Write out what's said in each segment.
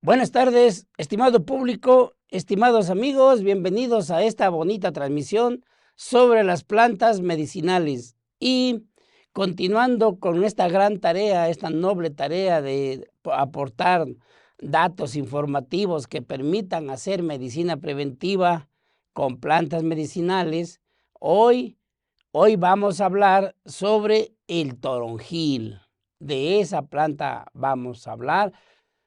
Buenas tardes, estimado público, estimados amigos, bienvenidos a esta bonita transmisión sobre las plantas medicinales. Y continuando con esta gran tarea, esta noble tarea de aportar datos informativos que permitan hacer medicina preventiva con plantas medicinales, hoy vamos a hablar sobre el toronjil. De esa planta vamos a hablar.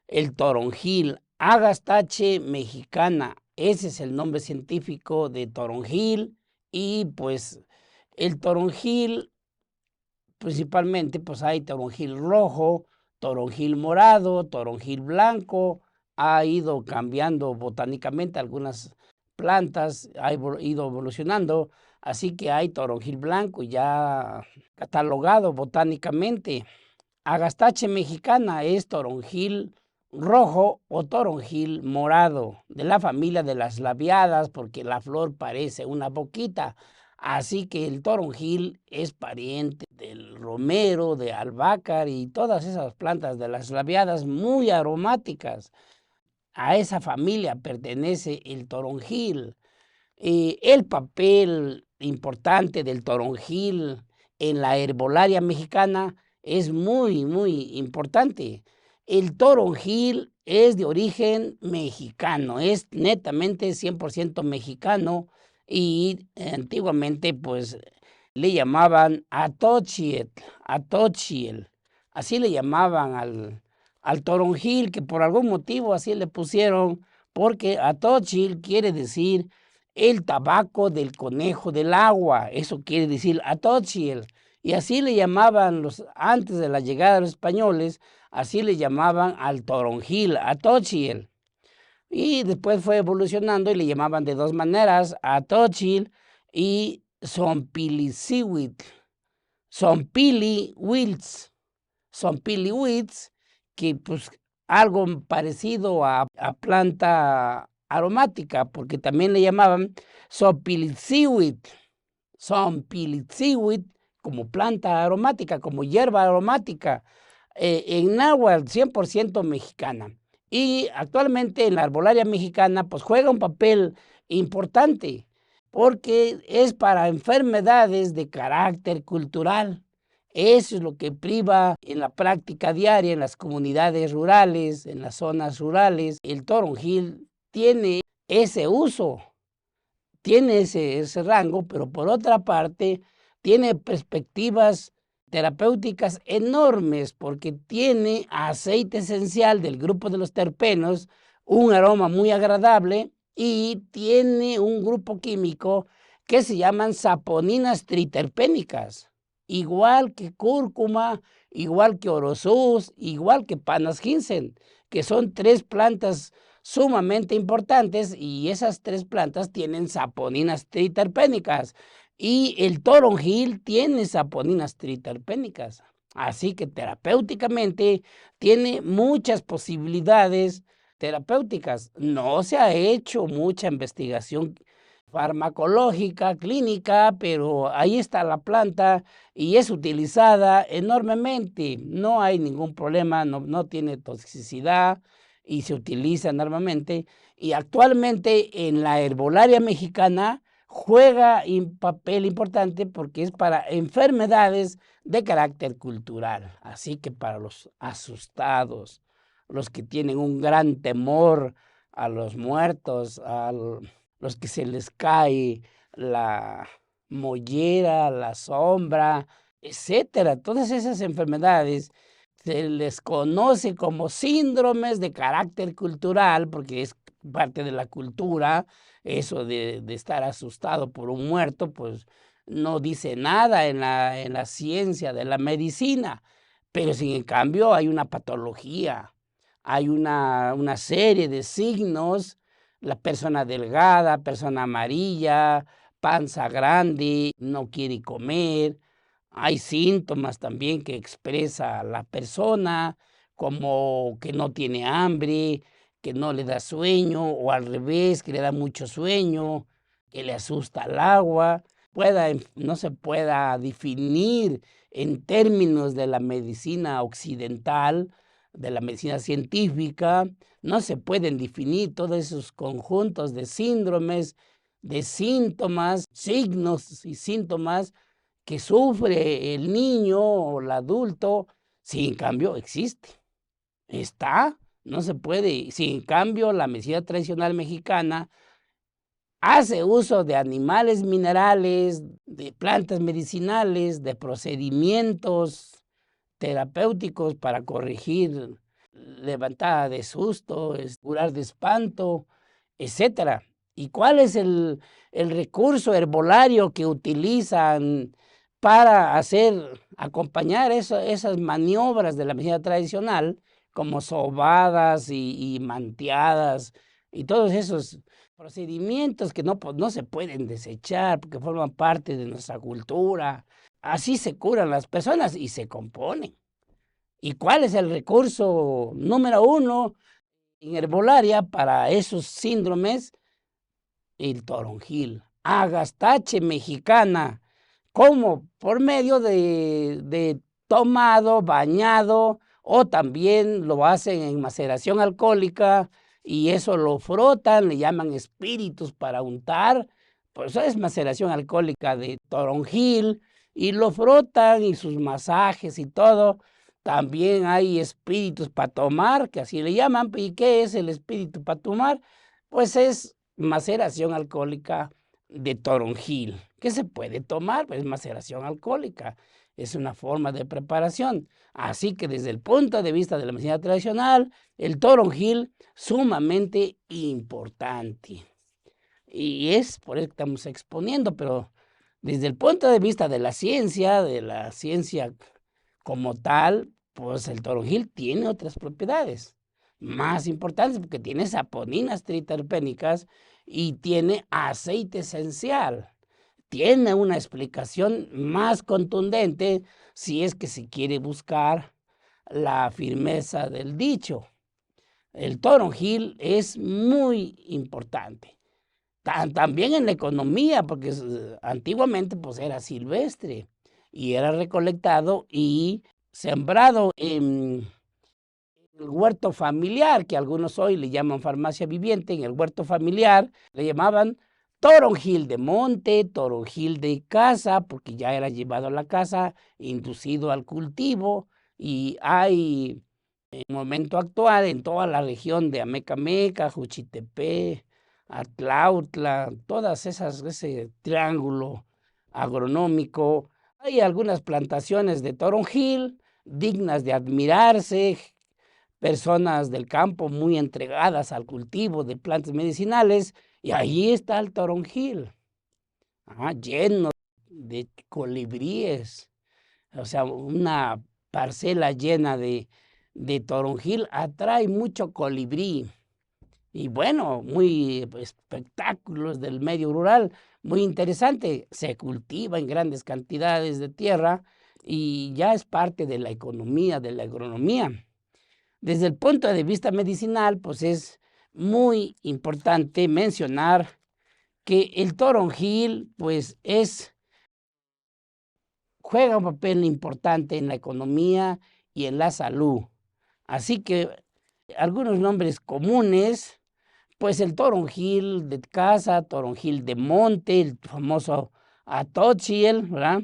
El toronjil, Agastache mexicana, ese es el nombre científico de toronjil. Y pues el toronjil, principalmente, pues hay toronjil rojo, toronjil morado, toronjil blanco. Ha ido cambiando botánicamente algunas plantas, ha ido evolucionando, así que hay toronjil blanco ya catalogado botánicamente. Agastache mexicana es toronjil rojo o toronjil morado, de la familia de las labiadas, porque la flor parece una boquita. Así que el toronjil es pariente del romero, de albácar y todas esas plantas de las labiadas muy aromáticas. A esa familia pertenece el toronjil. El papel importante del toronjil en la herbolaria mexicana es muy importante. El toronjil es de origen mexicano, es netamente 100% mexicano y antiguamente pues le llamaban atochiel, así le llamaban al toronjil, que por algún motivo así le pusieron, porque atochil quiere decir el tabaco del conejo del agua, eso quiere decir atochiel. Y así le llamaban antes de la llegada de los españoles, así le llamaban al toronjil, atochiel. Y después fue evolucionando y le llamaban de dos maneras, atochil y zompilicihuitl, zompiliwitz, que pues algo parecido a planta aromática, porque también le llamaban zompilicihuitl, como planta aromática, como hierba aromática, en náhuatl 100% mexicana. Y actualmente en la arbolaria mexicana pues juega un papel importante, porque es para enfermedades de carácter cultural. Eso es lo que priva en la práctica diaria en las comunidades rurales, en las zonas rurales. El toronjil tiene ese uso, tiene ese rango, pero por otra parte tiene perspectivas terapéuticas enormes porque tiene aceite esencial del grupo de los terpenos, un aroma muy agradable y tiene un grupo químico que se llaman saponinas triterpénicas, igual que cúrcuma, igual que orosus, igual que panas ginseng, que son tres plantas sumamente importantes, y esas tres plantas tienen saponinas triterpénicas y el toronjil tiene saponinas triterpénicas. Así que terapéuticamente tiene muchas posibilidades terapéuticas. No se ha hecho mucha investigación farmacológica, clínica, pero ahí está la planta y es utilizada enormemente. No hay ningún problema, no tiene toxicidad y se utiliza enormemente. Y actualmente en la herbolaria mexicana juega un papel importante porque es para enfermedades de carácter cultural. Así que para los asustados, los que tienen un gran temor a los muertos, los que se les cae la mollera, la sombra, etcétera, todas esas enfermedades se les conoce como síndromes de carácter cultural, porque es parte de la cultura. Eso de estar asustado por un muerto, pues no dice nada en la ciencia de la medicina, pero sin en cambio hay una patología, hay una serie de signos, la persona delgada, persona amarilla, panza grande, no quiere comer. Hay síntomas también que expresa la persona, como que no tiene hambre, que no le da sueño, o al revés, que le da mucho sueño, que le asusta el agua. No se pueda definir en términos de la medicina occidental de la medicina científica, no se pueden definir todos esos conjuntos de síndromes, de síntomas, signos y síntomas que sufre el niño o el adulto, si en cambio existe, está, no se puede, si en cambio la medicina tradicional mexicana hace uso de animales minerales, de plantas medicinales, de procedimientos terapéuticos para corregir levantada de susto, curar de espanto, etcétera. ¿Y cuál es el recurso herbolario que utilizan para acompañar esas maniobras de la medicina tradicional, como sobadas y manteadas y todos esos procedimientos que no se pueden desechar porque forman parte de nuestra cultura? Así se curan las personas y se componen. ¿Y cuál es el recurso número uno en herbolaria para esos síndromes? El toronjil, agastache mexicana, como por medio de tomado, bañado, o también lo hacen en maceración alcohólica y eso lo frotan, le llaman espíritus para untar, por eso es maceración alcohólica de toronjil, y lo frotan y sus masajes y todo. También hay espíritus para tomar, que así le llaman. ¿Y qué es el espíritu para tomar? Pues es maceración alcohólica de toronjil. ¿Qué se puede tomar? Pues maceración alcohólica. Es una forma de preparación. Así que desde el punto de vista de la medicina tradicional, el toronjil sumamente importante. Y es por eso que estamos exponiendo, pero desde el punto de vista de la ciencia como tal, pues el toronjil tiene otras propiedades más importantes porque tiene saponinas triterpénicas y tiene aceite esencial. Tiene una explicación más contundente si es que se quiere buscar la firmeza del dicho. El toronjil es muy importante. También en la economía, porque antiguamente pues era silvestre y era recolectado y sembrado en el huerto familiar, que algunos hoy le llaman farmacia viviente. En el huerto familiar le llamaban toronjil de monte, toronjil de casa, porque ya era llevado a la casa, inducido al cultivo, y hay en el momento actual en toda la región de Amecameca, Juchitepec, Atlautla, todas ese triángulo agronómico. Hay algunas plantaciones de toronjil dignas de admirarse, personas del campo muy entregadas al cultivo de plantas medicinales, y ahí está el toronjil, lleno de colibríes. O sea, una parcela llena de toronjil atrae mucho colibrí. Y bueno, muy espectáculos del medio rural, muy interesante. Se cultiva en grandes cantidades de tierra y ya es parte de la economía, de la agronomía. Desde el punto de vista medicinal, pues es muy importante mencionar que el toronjil, pues juega un papel importante en la economía y en la salud. Así que algunos nombres comunes, pues el toronjil de casa, toronjil de monte, el famoso atochiel, ¿verdad?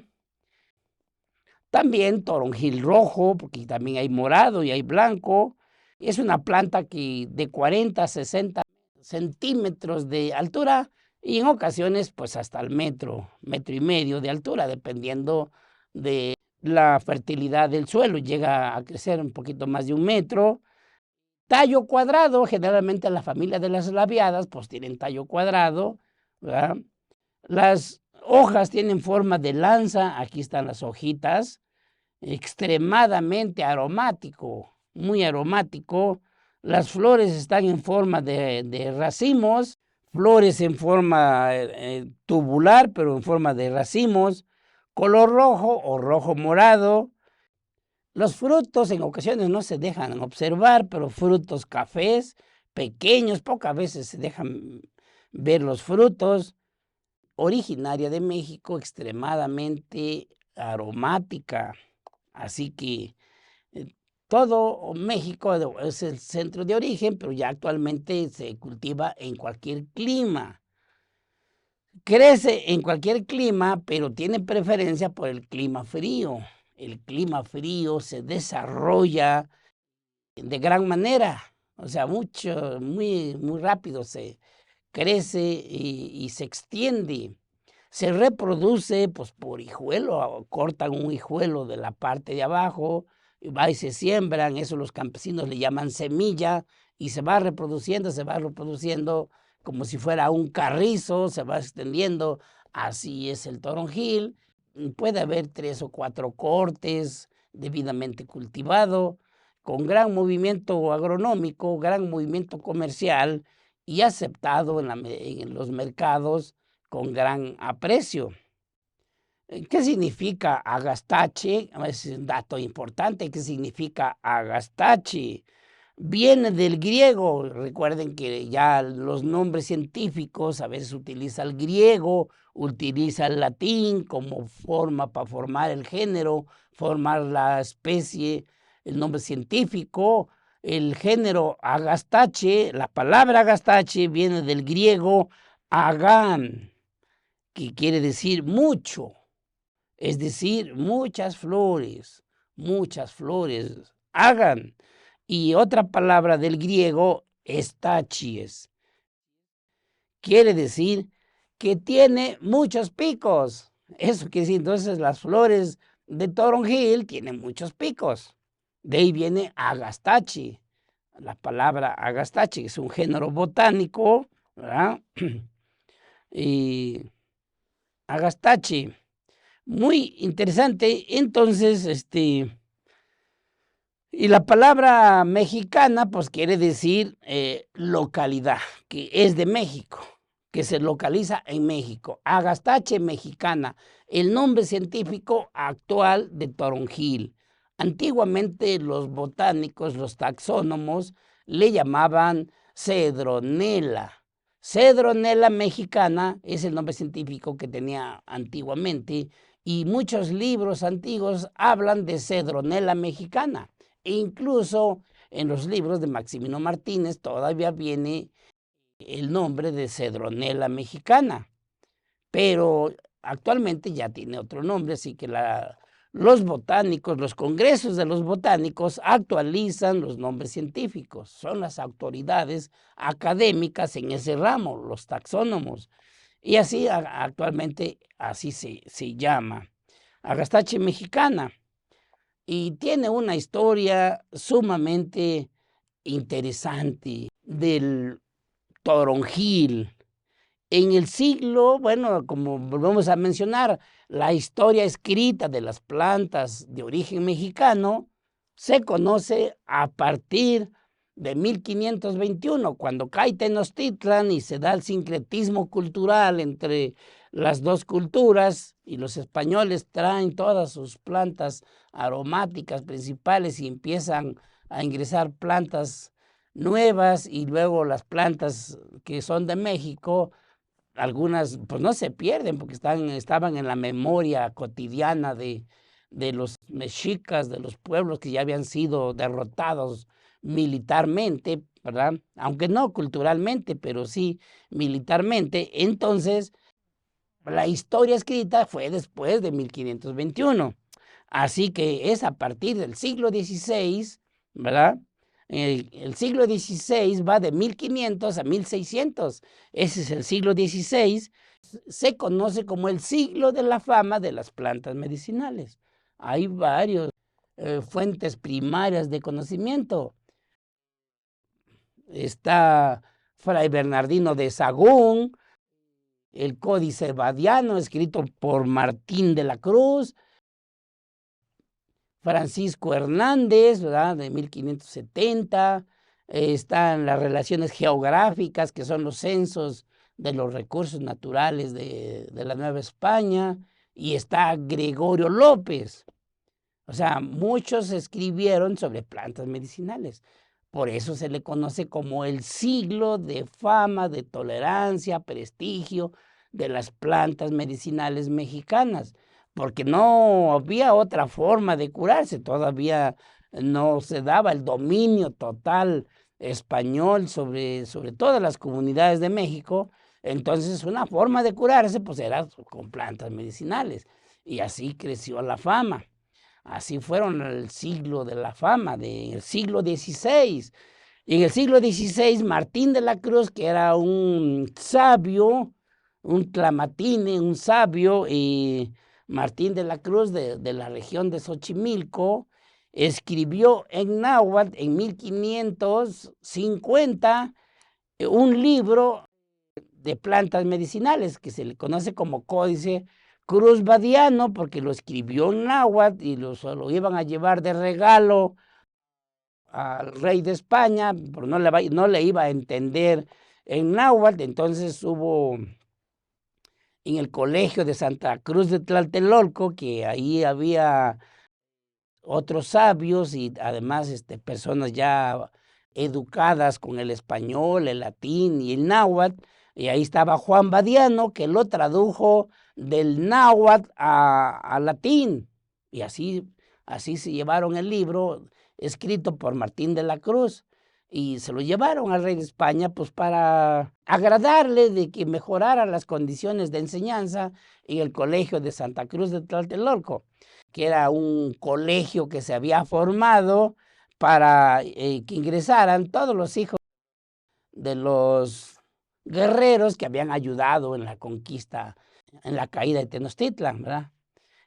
También toronjil rojo, porque también hay morado y hay blanco. Es una planta que de 40 a 60 centímetros de altura y en ocasiones pues hasta el metro, metro y medio de altura, dependiendo de la fertilidad del suelo. Llega a crecer un poquito más de 1 metro. Tallo cuadrado, generalmente la familia de las labiadas pues tienen tallo cuadrado, ¿verdad? Las hojas tienen forma de lanza, aquí están las hojitas, extremadamente aromático, muy aromático. Las flores están en forma de racimos, flores en forma tubular, pero en forma de racimos, color rojo o rojo morado. Los frutos en ocasiones no se dejan observar, pero frutos cafés, pequeños, pocas veces se dejan ver los frutos. Originaria de México, extremadamente aromática. Así que todo México es el centro de origen, pero ya actualmente se cultiva en cualquier clima. Crece en cualquier clima, pero tiene preferencia por el clima frío. El clima frío se desarrolla de gran manera, o sea, muy rápido se crece y se extiende. Se reproduce pues por hijuelo, cortan un hijuelo de la parte de abajo, y va y se siembran, eso los campesinos le llaman semilla, y se va reproduciendo como si fuera un carrizo, se va extendiendo, así es el toronjil. Puede haber 3 o 4 cortes debidamente cultivado, con gran movimiento agronómico, gran movimiento comercial y aceptado en los mercados con gran aprecio. ¿Qué significa agastache? Es un dato importante. ¿Qué significa agastache? Viene del griego. Recuerden que ya los nombres científicos a veces utiliza el griego, utiliza el latín como forma para formar el género, formar la especie, el nombre científico. El género agastache, la palabra agastache viene del griego agán, que quiere decir mucho, es decir, muchas flores, hagan. Y otra palabra del griego, estachies, quiere decir que tiene muchos picos. Eso quiere decir, entonces las flores de toronjil tienen muchos picos. De ahí viene agastache, la palabra agastache, que es un género botánico, ¿verdad? Y agastache, muy interesante. Entonces, y la palabra mexicana, pues quiere decir localidad, que es de México, que se localiza en México. Agastache mexicana, el nombre científico actual de toronjil. Antiguamente los botánicos, los taxónomos, le llamaban cedronela. Cedronela mexicana es el nombre científico que tenía antiguamente, y muchos libros antiguos hablan de cedronela mexicana. E incluso en los libros de Maximino Martínez todavía viene el nombre de cedronela mexicana, pero actualmente ya tiene otro nombre, así que los botánicos, los congresos de los botánicos actualizan los nombres científicos, son las autoridades académicas en ese ramo, los taxónomos, y así actualmente así se llama, agastache mexicana. Y tiene una historia sumamente interesante del toronjil. En el siglo, bueno, como volvemos a mencionar, la historia escrita de las plantas de origen mexicano se conoce a partir de 1521, cuando cae Tenochtitlan y se da el sincretismo cultural entre las dos culturas, y los españoles traen todas sus plantas aromáticas principales y empiezan a ingresar plantas nuevas, y luego las plantas que son de México, algunas pues no se pierden porque estaban en la memoria cotidiana de los mexicas, de los pueblos que ya habían sido derrotados militarmente, ¿verdad? Aunque no culturalmente, pero sí militarmente. Entonces, la historia escrita fue después de 1521. Así que es a partir del siglo XVI, ¿verdad? El siglo XVI va de 1500 a 1600. Ese es el siglo XVI. Se conoce como el siglo de la fama de las plantas medicinales. Hay varias fuentes primarias de conocimiento. Está Fray Bernardino de Sahagún, el Códice Badiano, escrito por Martín de la Cruz, Francisco Hernández, ¿verdad?, de 1570, están las relaciones geográficas, que son los censos de los recursos naturales de la Nueva España, y está Gregorio López. O sea, muchos escribieron sobre plantas medicinales. Por eso se le conoce como el siglo de fama, de tolerancia, prestigio de las plantas medicinales mexicanas, porque no había otra forma de curarse. Todavía no se daba el dominio total español sobre todas las comunidades de México, entonces una forma de curarse pues era con plantas medicinales, y así creció la fama. Así fueron el siglo de la fama, del siglo XVI. Y en el siglo XVI, Martín de la Cruz, que era un sabio, un tlamatine, un sabio, y Martín de la Cruz de la región de Xochimilco, escribió en náhuatl en 1550 un libro de plantas medicinales que se le conoce como Códice Cruzvadiano, porque lo escribió en náhuatl y lo iban a llevar de regalo al rey de España, pero no le iba a entender en náhuatl. Entonces hubo en el colegio de Santa Cruz de Tlatelolco, que ahí había otros sabios y además personas ya educadas con el español, el latín y el náhuatl, y ahí estaba Juan Badiano, que lo tradujo del náhuatl a latín, y así se llevaron el libro escrito por Martín de la Cruz, y se lo llevaron al rey de España pues para agradarle de que mejorara las condiciones de enseñanza en el colegio de Santa Cruz de Tlatelolco, que era un colegio que se había formado para que ingresaran todos los hijos de los guerreros que habían ayudado en la conquista, en la caída de Tenochtitlan, ¿verdad?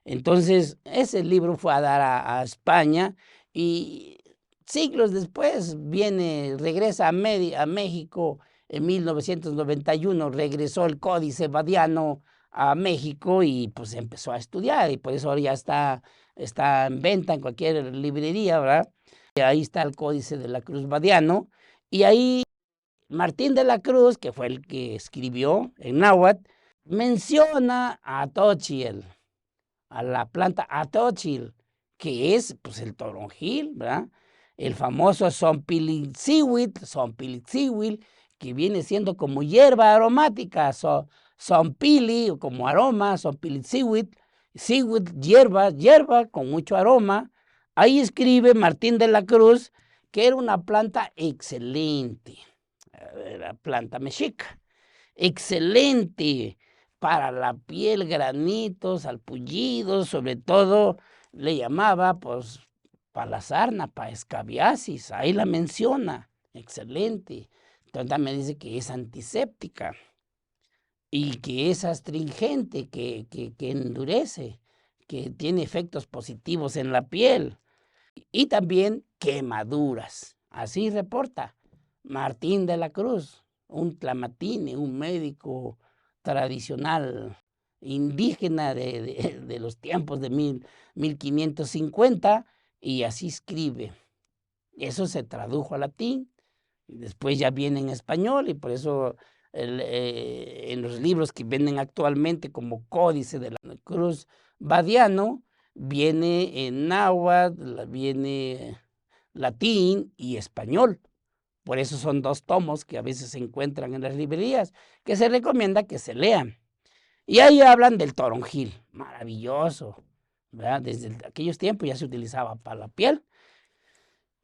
Entonces, ese libro fue a dar a España, y siglos después regresa a México en 1991, regresó el Códice Badiano a México y pues empezó a estudiar, y por eso ahora ya está en venta en cualquier librería, ¿verdad? Y ahí está el Códice de la Cruz Badiano, y ahí Martín de la Cruz, que fue el que escribió en náhuatl, menciona a Tochiel, a la planta Atochil, que es pues el toronjil, ¿verdad? El famoso Zompilitzíhuitl, que viene siendo como hierba aromática, zompili, como aroma, Zompilitzíhuitl, hierba con mucho aroma. Ahí escribe Martín de la Cruz que era una planta excelente, la planta mexica, excelente para la piel, granitos, salpullidos, sobre todo le llamaba pues para la sarna, para escabiasis, ahí la menciona, excelente. Entonces también dice que es antiséptica y que es astringente, que endurece, que tiene efectos positivos en la piel, y también quemaduras. Así reporta Martín de la Cruz, un tlamatine, un médico tradicional indígena de los tiempos de 1550, y así escribe. Eso se tradujo al latín, después ya viene en español, y por eso en los libros que venden actualmente como Códice de la Cruz Badiano, viene en náhuatl, viene latín y español. Por eso son 2 tomos que a veces se encuentran en las librerías, que se recomienda que se lean. Y ahí hablan del toronjil, maravilloso, ¿verdad? Desde aquellos tiempos ya se utilizaba para la piel.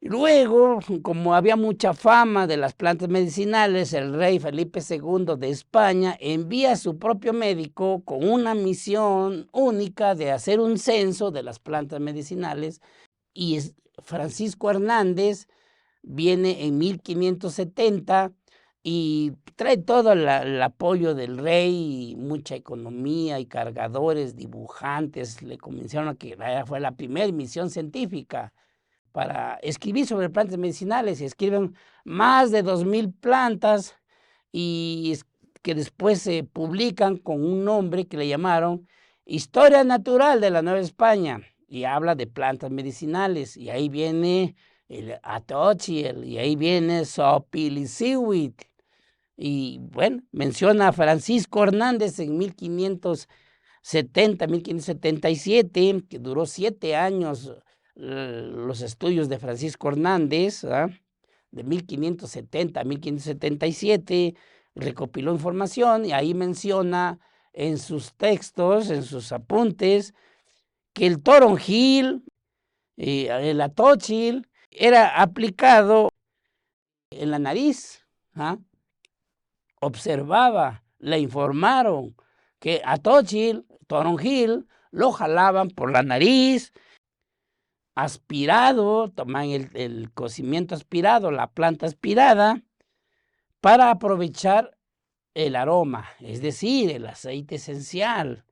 Y luego, como había mucha fama de las plantas medicinales, el rey Felipe II de España envía a su propio médico con una misión única de hacer un censo de las plantas medicinales, y Francisco Hernández viene en 1570 y trae todo el apoyo del rey, y mucha economía y cargadores, dibujantes. Le comenzaron fue la primera misión científica para escribir sobre plantas medicinales, y escriben más de 2000 plantas, y que después se publican con un nombre que le llamaron Historia Natural de la Nueva España, y habla de plantas medicinales, y ahí viene el atochiel, y ahí viene Zompilitzíhuitl, y bueno, menciona a Francisco Hernández en 1577, que duró 7 años los estudios de Francisco Hernández, ¿ah? De 1570 a 1577, recopiló información, y ahí menciona en sus textos, en sus apuntes, que el toronjil el atóchil era aplicado en la nariz. ¿Ah? Observaba, le informaron que atóchil, toronjil, lo jalaban por la nariz, aspirado, toman el cocimiento aspirado, la planta aspirada, para aprovechar el aroma, es decir, el aceite esencial,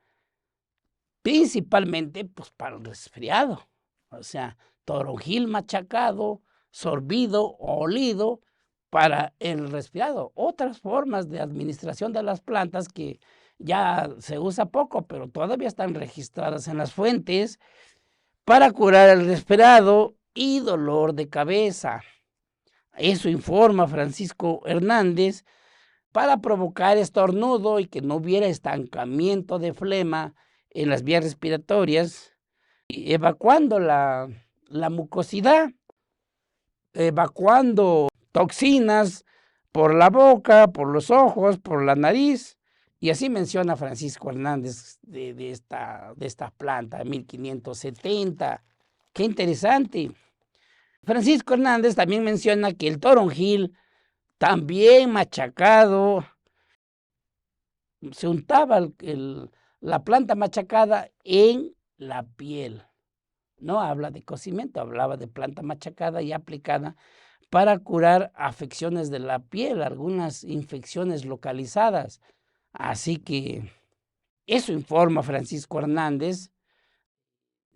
principalmente pues, para el resfriado. O sea, toronjil machacado, sorbido o olido para el resfriado. Otras formas de administración de las plantas que ya se usa poco, pero todavía están registradas en las fuentes para curar el resfriado y dolor de cabeza. Eso informa Francisco Hernández, para provocar estornudo y que no hubiera estancamiento de flema en las vías respiratorias, evacuando la mucosidad, evacuando toxinas por la boca, por los ojos, por la nariz. Y así menciona Francisco Hernández de esta planta de 1570. ¡Qué interesante! Francisco Hernández también menciona que el toronjil, también machacado, se untaba la planta machacada en la piel. No habla de cocimiento, hablaba de planta machacada y aplicada para curar afecciones de la piel, algunas infecciones localizadas. Así que eso informa Francisco Hernández.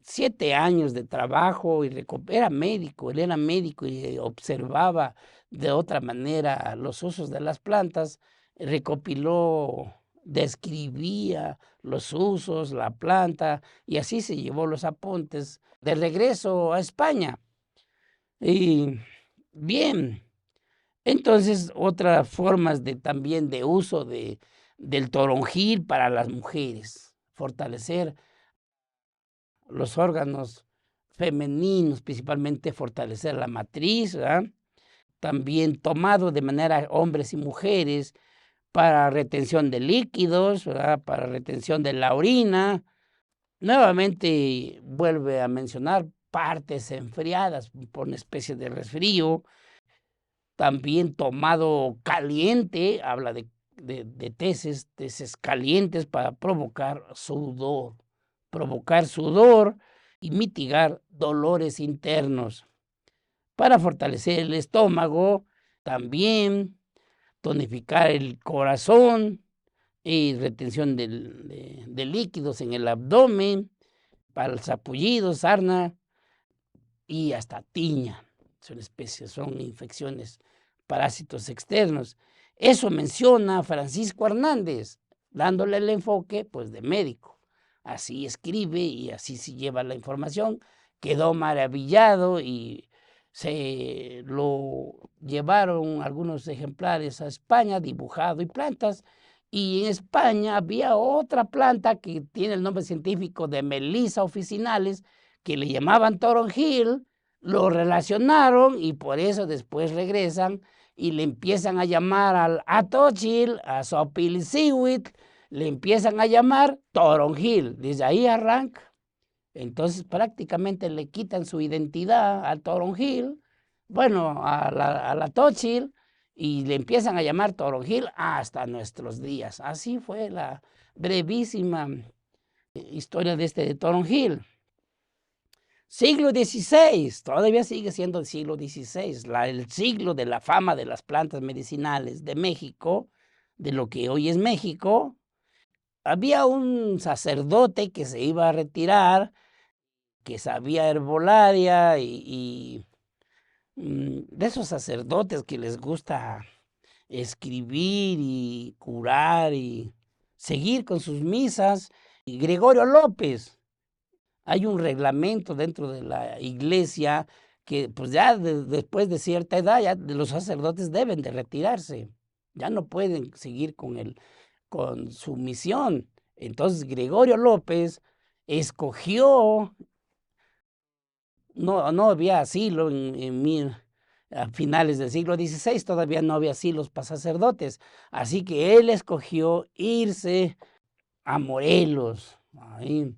7 años de trabajo, y era médico, él era médico y observaba de otra manera los usos de las plantas, recopiló, describía los usos, la planta, y así se llevó los apuntes de regreso a España. Y bien, entonces otras formas también de uso del toronjil para las mujeres, fortalecer los órganos femeninos, principalmente fortalecer la matriz, ¿verdad? También tomado de manera hombres y mujeres para retención de líquidos, ¿verdad? Para retención de la orina. Nuevamente vuelve a mencionar partes enfriadas por una especie de resfrío. También tomado caliente, habla de teces calientes para provocar sudor y mitigar dolores internos. Para fortalecer el estómago, también tonificar el corazón y retención de líquidos en el abdomen, para el sapullido, sarna y hasta tiña. Son infecciones, parásitos externos. Eso menciona Francisco Hernández, dándole el enfoque pues, de médico. Así escribe y así se lleva la información. Quedó maravillado y se lo llevaron algunos ejemplares a España, dibujado y plantas. Y en España había otra planta que tiene el nombre científico de Melissa officinalis, que le llamaban toronjil, lo relacionaron y por eso después regresan y le empiezan a llamar al atóchil, a sopilicihuitl, le empiezan a llamar toronjil. Desde ahí arranca. Entonces prácticamente le quitan su identidad al toronjil, bueno, a la atóchil, y le empiezan a llamar toronjil hasta nuestros días. Así fue la brevísima historia de toronjil. Siglo XVI, todavía sigue siendo el siglo XVI, el siglo de la fama de las plantas medicinales de México, de lo que hoy es México. Había un sacerdote que se iba a retirar, que sabía herbolaria y de esos sacerdotes que les gusta escribir y curar y seguir con sus misas. Y Gregorio López, hay un reglamento dentro de la iglesia que pues ya después de cierta edad ya los sacerdotes deben de retirarse, ya no pueden seguir con su misión. Entonces Gregorio López escogió, no había asilo a finales del siglo XVI, todavía no había asilos para sacerdotes, así que él escogió irse a Morelos, ahí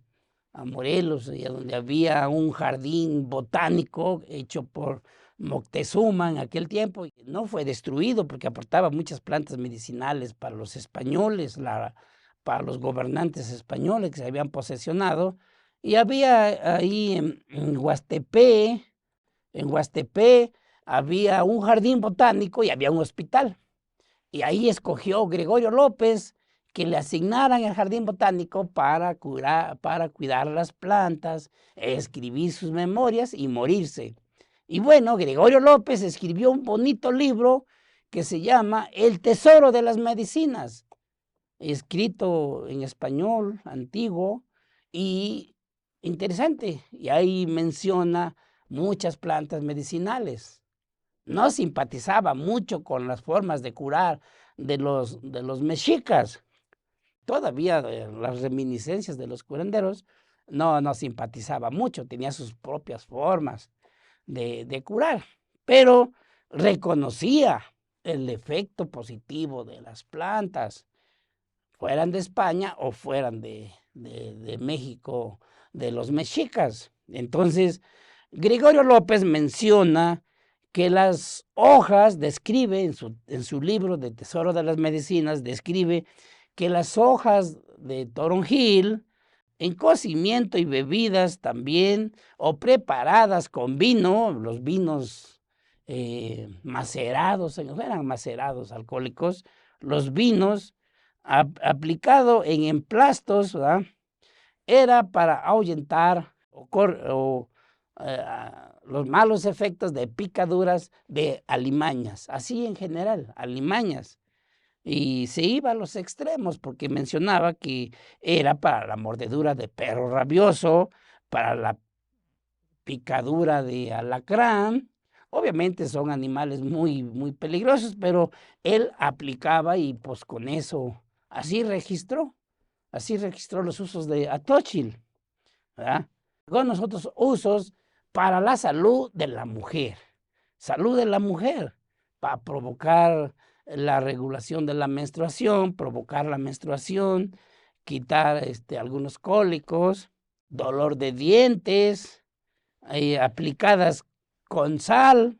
a Morelos, allá donde había un jardín botánico hecho por Moctezuma en aquel tiempo. No fue destruido porque aportaba muchas plantas medicinales para los españoles, para los gobernantes españoles que se habían posesionado. Y había ahí en Huastepé había un jardín botánico y había un hospital. Y ahí escogió Gregorio López que le asignaran el jardín botánico para cuidar las plantas, escribir sus memorias y morirse. Y bueno, Gregorio López escribió un bonito libro que se llama El Tesoro de las Medicinas, escrito en español antiguo y interesante. Y ahí menciona muchas plantas medicinales. No simpatizaba mucho con las formas de curar de los mexicas. Todavía las reminiscencias de los curanderos no simpatizaba mucho, tenía sus propias formas de curar, pero reconocía el efecto positivo de las plantas, fueran de España o fueran de México, de los mexicas. Entonces, Gregorio López menciona que las hojas, describe en su libro de Tesoro de las Medicinas, describe que las hojas de toronjil, en cocimiento y bebidas también, o preparadas con vino, los vinos macerados, eran macerados alcohólicos, los vinos aplicado en emplastos, ¿verdad? Era para ahuyentar los malos efectos de picaduras de alimañas, así en general, alimañas. Y se iba a los extremos porque mencionaba que era para la mordedura de perro rabioso, para la picadura de alacrán. Obviamente son animales muy peligrosos, pero él aplicaba y pues con eso así registró los usos de atóchil, ¿verdad? Con nosotros usos para la salud de la mujer, para provocar la regulación de la menstruación, provocar la menstruación, quitar algunos cólicos, dolor de dientes, aplicadas con sal.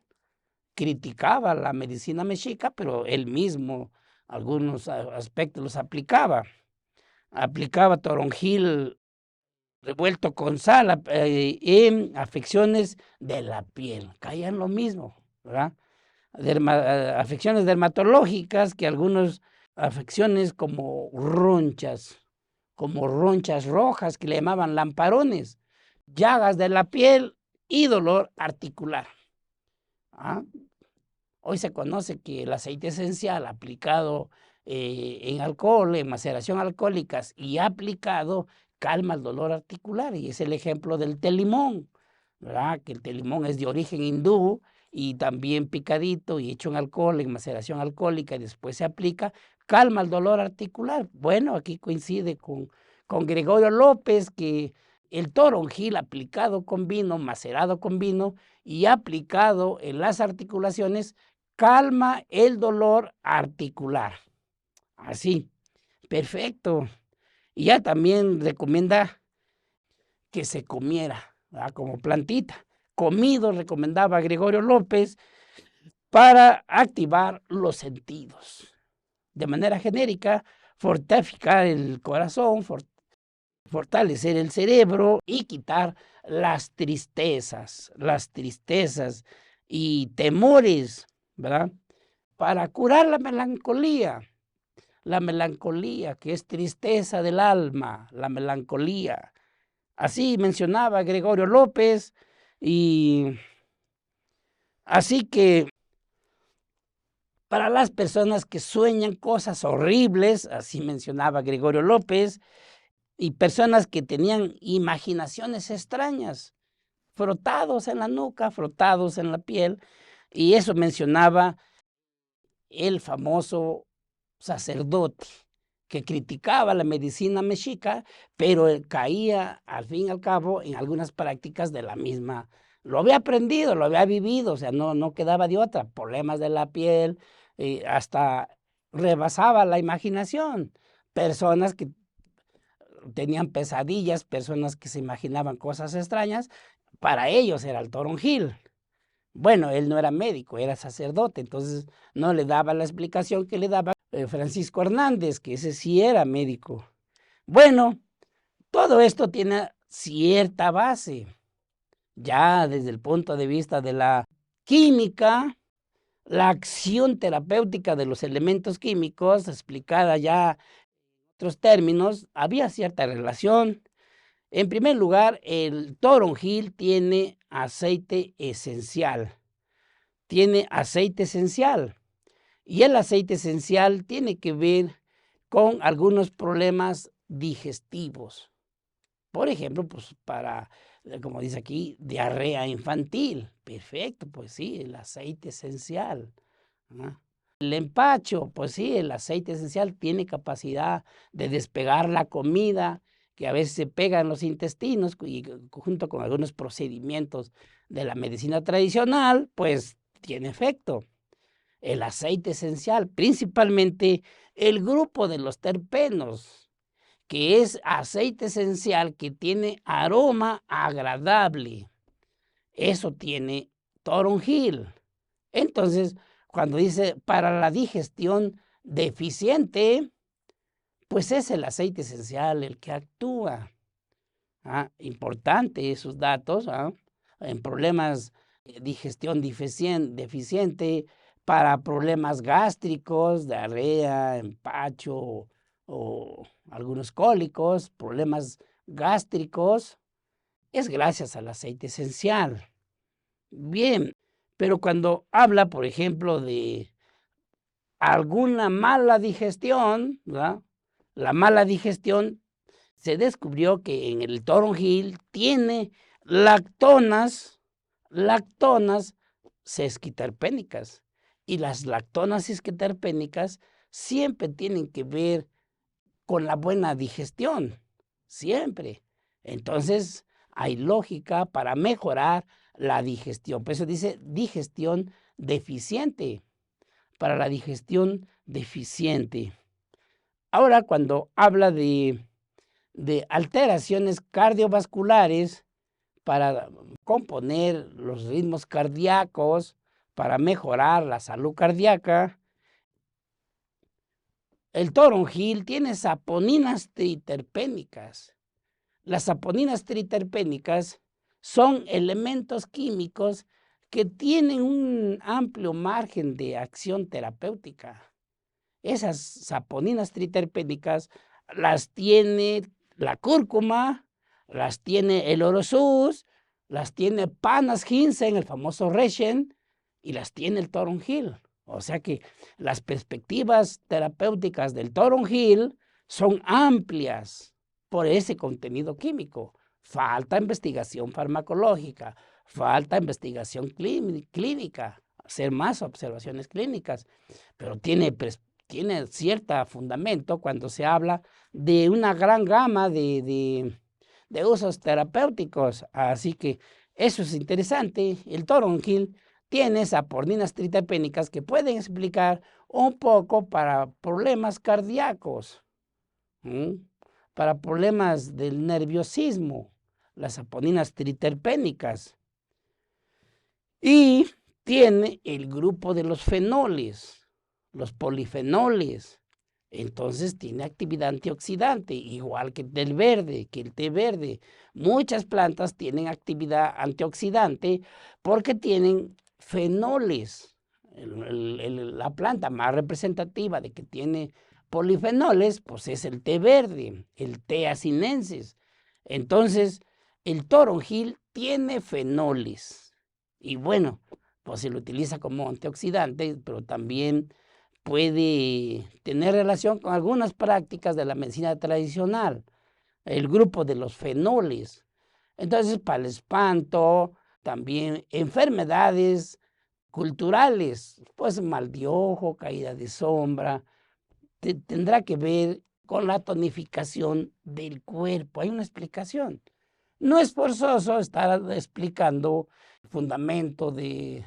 Criticaba la medicina mexica, pero él mismo algunos aspectos los aplicaba. Aplicaba toronjil revuelto con sal en afecciones de la piel. Caían lo mismo, ¿verdad? Afecciones dermatológicas, que algunas afecciones como ronchas rojas que le llamaban lamparones, llagas de la piel y dolor articular. ¿Ah? Hoy se conoce que el aceite esencial aplicado en alcohol, en maceración alcohólicas y aplicado calma el dolor articular, y es el ejemplo del té limón, ¿verdad? Que el té limón es de origen hindú y también picadito y hecho en alcohol, en maceración alcohólica y después se aplica, calma el dolor articular. Bueno, aquí coincide con Gregorio López que el toronjil aplicado con vino, macerado con vino y aplicado en las articulaciones, calma el dolor articular. Así, perfecto. Y ya también recomienda que se comiera, ¿verdad? Como plantita. Comido, recomendaba Gregorio López, para activar los sentidos. De manera genérica, fortificar el corazón, fortalecer el cerebro y quitar las tristezas y temores, ¿verdad? Para curar la melancolía que es tristeza del alma, la melancolía. Así mencionaba Gregorio López, y así que para las personas que sueñan cosas horribles, así mencionaba Gregorio López, y personas que tenían imaginaciones extrañas, frotados en la nuca, frotados en la piel, y eso mencionaba el famoso sacerdote que criticaba la medicina mexica, pero caía al fin y al cabo en algunas prácticas de la misma. Lo había aprendido, lo había vivido, o sea, no quedaba de otra. Problemas de la piel, hasta rebasaba la imaginación. Personas que tenían pesadillas, personas que se imaginaban cosas extrañas, para ellos era el toronjil. Bueno, él no era médico, era sacerdote, entonces no le daba la explicación que le daba Francisco Hernández, que ese sí era médico. Bueno, todo esto tiene cierta base, ya desde el punto de vista de la química, la acción terapéutica de los elementos químicos, explicada ya en otros términos, había cierta relación. En primer lugar, el toronjil tiene aceite esencial. Tiene aceite esencial. Y el aceite esencial tiene que ver con algunos problemas digestivos. Por ejemplo, pues para, como dice aquí, diarrea infantil. Perfecto, pues sí, el aceite esencial. ¿Ah? El empacho, pues sí, el aceite esencial tiene capacidad de despegar la comida, que a veces se pega en los intestinos, y junto con algunos procedimientos de la medicina tradicional, pues tiene efecto. El aceite esencial, principalmente el grupo de los terpenos, que es aceite esencial que tiene aroma agradable. Eso tiene toronjil. Entonces, cuando dice para la digestión deficiente, pues es el aceite esencial el que actúa. Importante esos datos, en problemas de digestión deficiente, para problemas gástricos, diarrea, empacho o algunos cólicos, problemas gástricos, es gracias al aceite esencial. Bien, pero cuando habla, por ejemplo, de alguna mala digestión, ¿verdad? La mala digestión, se descubrió que en el toronjil tiene lactonas sesquiterpénicas. Y las lactonas sesquiterpénicas siempre tienen que ver con la buena digestión, siempre. Entonces, hay lógica para mejorar la digestión. Por eso dice digestión deficiente, para la digestión deficiente. Ahora, cuando habla de alteraciones cardiovasculares para componer los ritmos cardíacos, para mejorar la salud cardíaca, el toronjil tiene saponinas triterpénicas. Las saponinas triterpénicas son elementos químicos que tienen un amplio margen de acción terapéutica. Esas saponinas triterpénicas las tiene la cúrcuma, las tiene el orosus, las tiene panas ginseng, el famoso reishi, y las tiene el toronjil. O sea que las perspectivas terapéuticas del toronjil son amplias por ese contenido químico. Falta investigación farmacológica, falta investigación clínica, hacer más observaciones clínicas, pero tiene cierto fundamento cuando se habla de una gran gama de usos terapéuticos. Así que eso es interesante. El toronjil tiene saponinas triterpénicas que pueden explicar un poco para problemas cardíacos, para problemas del nerviosismo, las saponinas triterpénicas. Y tiene el grupo de los fenoles, los polifenoles. Entonces tiene actividad antioxidante, igual que el té verde. Muchas plantas tienen actividad antioxidante porque tienen fenoles. La planta más representativa de que tiene polifenoles, pues es el té verde, el té sinensis. Entonces, el toronjil tiene fenoles. Y bueno, pues se lo utiliza como antioxidante, pero también puede tener relación con algunas prácticas de la medicina tradicional, el grupo de los fenoles. Entonces, para el espanto, también enfermedades culturales, pues mal de ojo, caída de sombra, tendrá que ver con la tonificación del cuerpo. Hay una explicación. No es forzoso estar explicando el fundamento de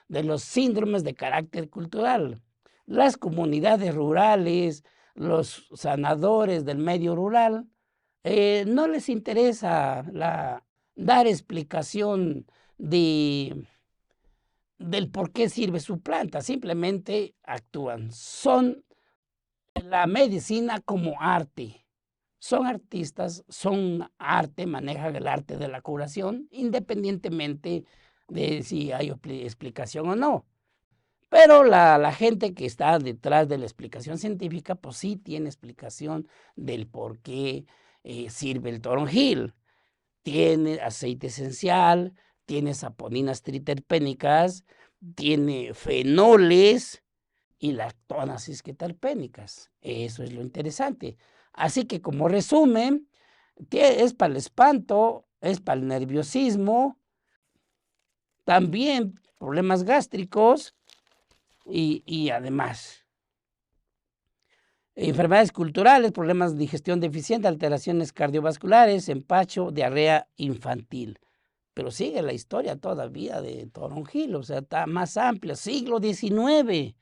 los síndromes de carácter cultural. Las comunidades rurales, los sanadores del medio rural, no les interesa dar explicación del por qué sirve su planta, simplemente actúan. Son la medicina como arte. Son artistas, son arte, manejan el arte de la curación, independientemente de si hay explicación o no. Pero la gente que está detrás de la explicación científica, pues sí tiene explicación del por qué sirve el toronjil. Tiene aceite esencial, tiene saponinas triterpénicas, tiene fenoles y lactonas isqueterpénicas. Eso es lo interesante. Así que como resumen, es para el espanto, es para el nerviosismo, también problemas gástricos y además enfermedades culturales, problemas de digestión deficiente, alteraciones cardiovasculares, empacho, diarrea infantil. Pero sigue la historia todavía de toronjil, o sea, está más amplia, siglo XIX.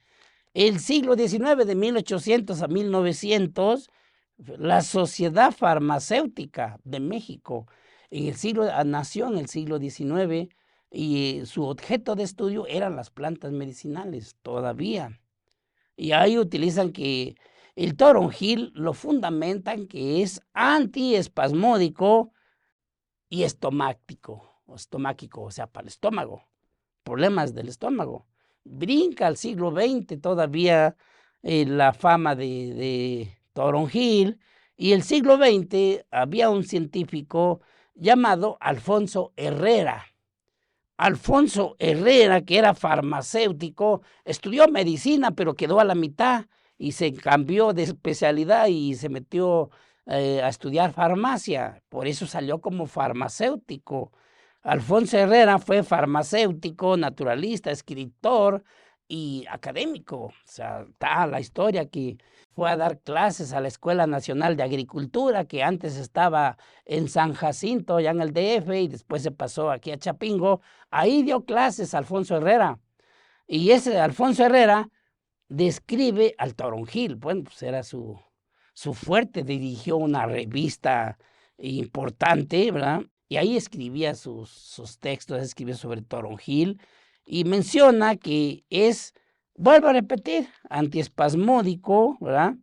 El siglo XIX, de 1800 a 1900, la Sociedad Farmacéutica de México nació en el siglo XIX y su objeto de estudio eran las plantas medicinales todavía. Y ahí utilizan que el toronjil lo fundamentan que es antiespasmódico y estomático, o sea, para el estómago, problemas del estómago. Brinca al siglo XX todavía la fama de toronjil, y el siglo XX había un científico llamado Alfonso Herrera. Alfonso Herrera, que era farmacéutico, estudió medicina, pero quedó a la mitad y se cambió de especialidad y se metió a estudiar farmacia. Por eso salió como farmacéutico. Alfonso Herrera fue farmacéutico, naturalista, escritor y académico. O sea, está la historia que fue a dar clases a la Escuela Nacional de Agricultura, que antes estaba en San Jacinto, ya en el DF, y después se pasó aquí a Chapingo. Ahí dio clases Alfonso Herrera. Y ese Alfonso Herrera describe al toronjil. Bueno, pues era su fuerte, dirigió una revista importante, ¿verdad? Y ahí escribía sus textos, escribió sobre toronjil y menciona que es, vuelvo a repetir, antiespasmódico, ¿verdad?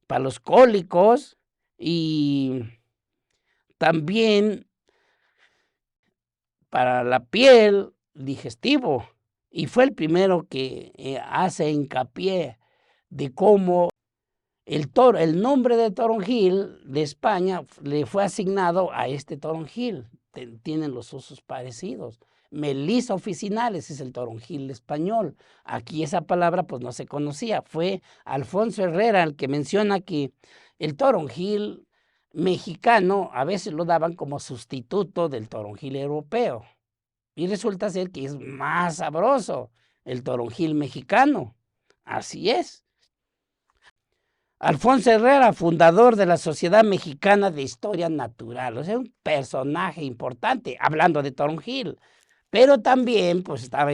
Para los cólicos y también para la piel, digestivo. Y fue el primero que hace hincapié de cómo el nombre de toronjil de España le fue asignado a este toronjil. Tienen los usos parecidos. Melisa officinalis es el toronjil español. Aquí esa palabra pues no se conocía. Fue Alfonso Herrera el que menciona que el toronjil mexicano a veces lo daban como sustituto del toronjil europeo. Y resulta ser que es más sabroso el toronjil mexicano. Así es. Alfonso Herrera, fundador de la Sociedad Mexicana de Historia Natural, o sea, un personaje importante, hablando de toronjil. Pero también, pues, estaba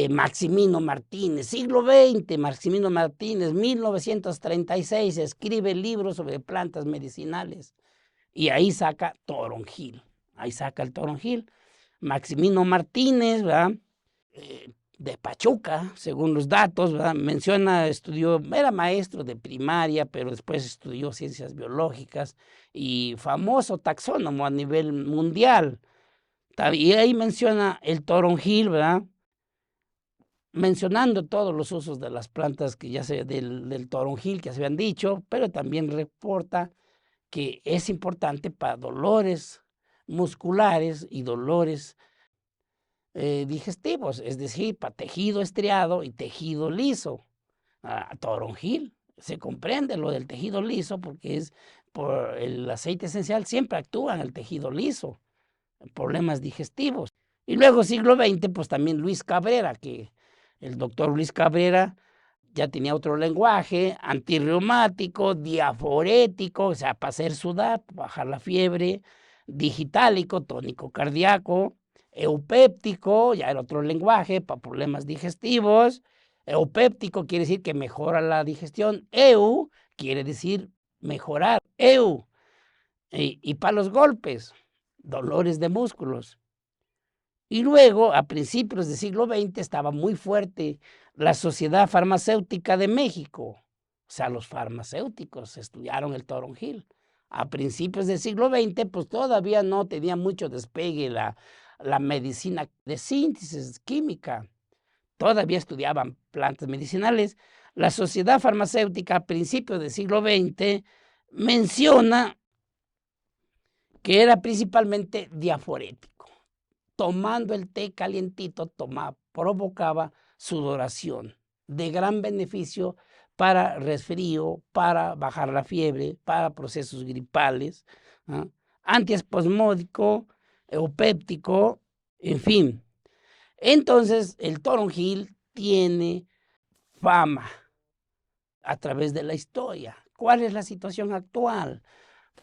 Maximino Martínez, siglo XX, Maximino Martínez, 1936, escribe libros sobre plantas medicinales. Y ahí saca toronjil, ahí saca el toronjil. Maximino Martínez, ¿verdad? De Pachuca, según los datos, ¿verdad? Menciona, era maestro de primaria, pero después estudió ciencias biológicas y famoso taxónomo a nivel mundial. Y ahí menciona el toronjil, ¿verdad? Mencionando todos los usos de las plantas que del toronjil que se habían dicho, pero también reporta que es importante para dolores musculares y dolores digestivos, es decir, para tejido estriado y tejido liso. Toronjil, se comprende lo del tejido liso porque es por el aceite esencial, siempre actúa en el tejido liso, problemas digestivos. Y luego siglo XX, pues también Luis Cabrera, que el doctor Luis Cabrera ya tenía otro lenguaje, antirreumático, diaforético, o sea, para hacer sudar, bajar la fiebre, digitálico, tónico cardíaco, eupéptico, ya era otro lenguaje para problemas digestivos. Eupéptico quiere decir que mejora la digestión. Quiere decir mejorar. y para los golpes, dolores de músculos. Y luego, a principios del siglo XX, estaba muy fuerte la Sociedad Farmacéutica de México. O sea, los farmacéuticos estudiaron el toronjil. A principios del siglo XX, pues todavía no tenía mucho despegue la medicina de síntesis química. Todavía estudiaban plantas medicinales. La Sociedad Farmacéutica a principios del siglo XX menciona que era principalmente diaforético. Tomando el té calientito provocaba sudoración, de gran beneficio para resfrío, para bajar la fiebre, para procesos gripales, ¿no? Antiespasmódico, eupéptico, en fin. Entonces, el toronjil tiene fama a través de la historia. ¿Cuál es la situación actual?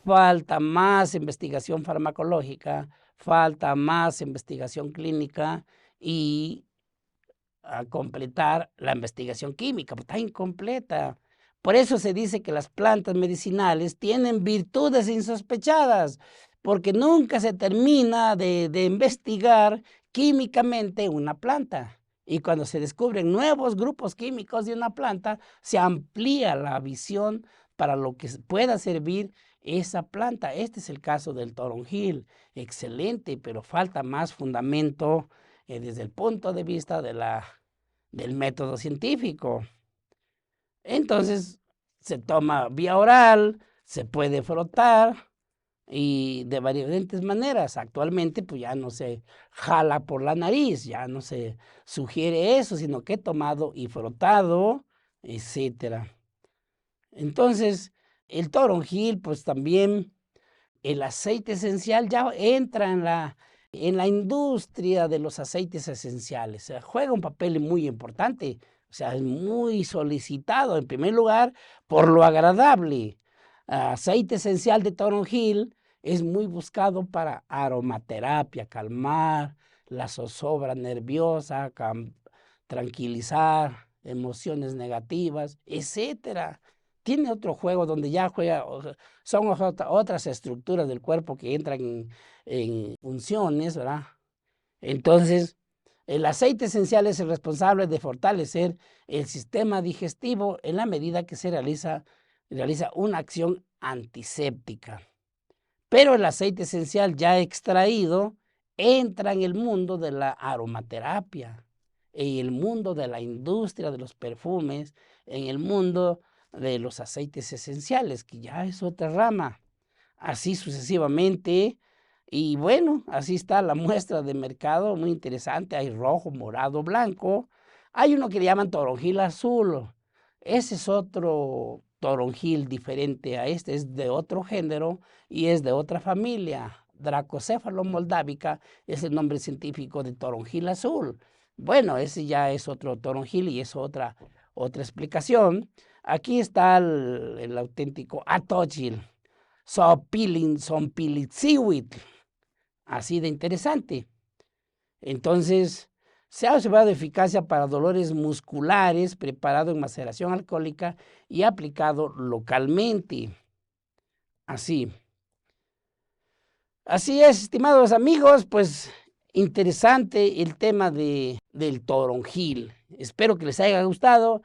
Falta más investigación farmacológica, falta más investigación clínica y a completar la investigación química, pues está incompleta. Por eso se dice que las plantas medicinales tienen virtudes insospechadas, porque nunca se termina de investigar químicamente una planta. Y cuando se descubren nuevos grupos químicos de una planta, se amplía la visión para lo que pueda servir esa planta. Este es el caso del toronjil. Excelente, pero falta más fundamento desde el punto de vista del método científico. Entonces, se toma vía oral, se puede frotar y de diferentes maneras. Actualmente, pues ya no se jala por la nariz, ya no se sugiere eso, sino que tomado y frotado, etcétera. Entonces, el toronjil, pues también el aceite esencial ya entra en la industria de los aceites esenciales. O sea, juega un papel muy importante. O sea, es muy solicitado, en primer lugar, por lo agradable. Aceite esencial de toronjil es muy buscado para aromaterapia, calmar la zozobra nerviosa, tranquilizar emociones negativas, etcétera. Tiene otro juego donde ya juega, son otras estructuras del cuerpo que entran en funciones, ¿verdad? Entonces, el aceite esencial es el responsable de fortalecer el sistema digestivo en la medida que se realiza una acción antiséptica. Pero el aceite esencial ya extraído entra en el mundo de la aromaterapia, en el mundo de la industria de los perfumes, en el mundo de los aceites esenciales, que ya es otra rama. Así sucesivamente. Y bueno, así está la muestra de mercado, muy interesante. Hay rojo, morado, blanco. Hay uno que le llaman toronjil azul. Ese es otro toronjil diferente a este, es de otro género y es de otra familia. Dracocéfalo moldávica es el nombre científico de toronjil azul. Bueno, ese ya es otro toronjil y es otra explicación. Aquí está el auténtico atochil. Sompilitzihuitl, así de interesante. Entonces, se ha observado eficacia para dolores musculares, preparado en maceración alcohólica y aplicado localmente. Así. Así es, estimados amigos, pues interesante el tema del toronjil. Espero que les haya gustado.